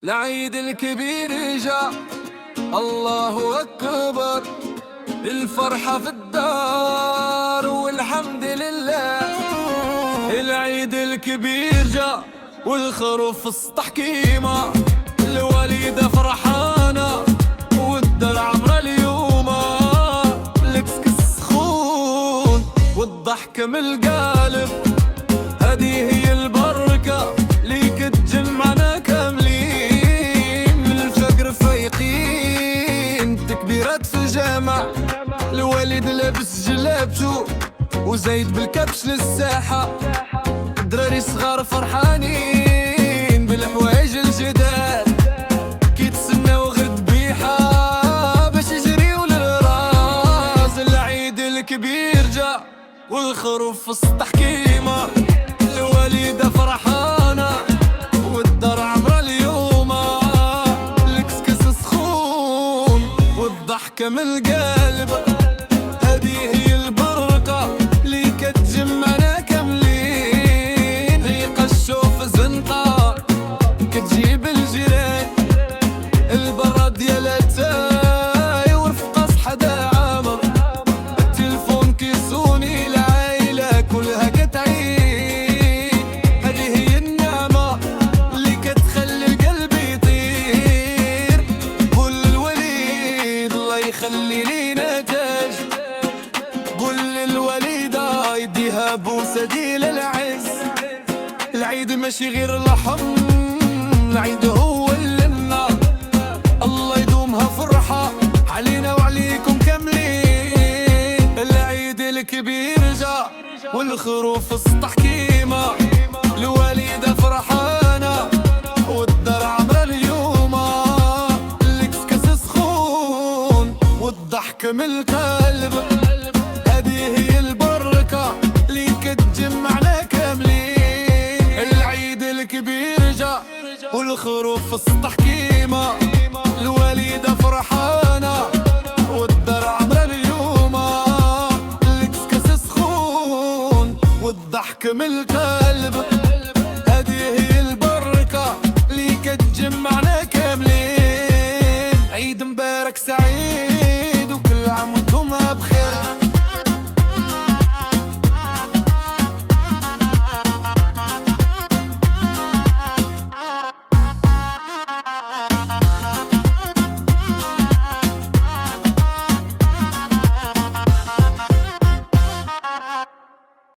العيد الكبير جاء، الله أكبر، الفرحة في الدار والحمد لله. العيد الكبير جاء والخروف في السطح كيما، الوالدة فرحانة والدار عمرة اليوم، الكسكس سخون والضحك من القالب. هذه هي البركة ليك تجمعنا كاملين، من الفقر فايقين تكبيرات في الجامع. الوالد لابس جلابته وزايد بالكبش للساحة، دراري صغار فرحانين بالحوايج الجداد، كيتسناو غير ذبيحة باش يجريو للراس. العيد الكبير جا والخروف في السطح كيما، الوالدة فرحانة والدار عمرة اليوم، الكسكس سخون والضحكة من القلب. هذه هي البركة اللي كتجمعنا كاملين، ريق الشوف زنقة كتجيب الجيران، البراد ديالها تاي ورفقة صحدا عامر، التلفون كيسوني العايلة كلها كتعيد. هذه هي النعمة اللي كتخلي القلب يطير. قول للوليد الله يخلي لينا تاج، قول للوليدة يديها بوسة ديال العز. العيد ماشي غير لحم، العيد هو اللمة، الله يدومها فرحة علينا وعليكم كاملين. العيد الكبير جا والخروف في السطح كيما، الوالدة فرحانة والدار عمرة اليوم، الكسكس سخون والضحك من القلب. هذه هي البركة اللي كتجمعنا كاملين. العيد الكبير جا والخروف في السطح كيما، الوالدة فرحانة والدار عمرة اليوم، الكسكس سخون والضحك من القلب.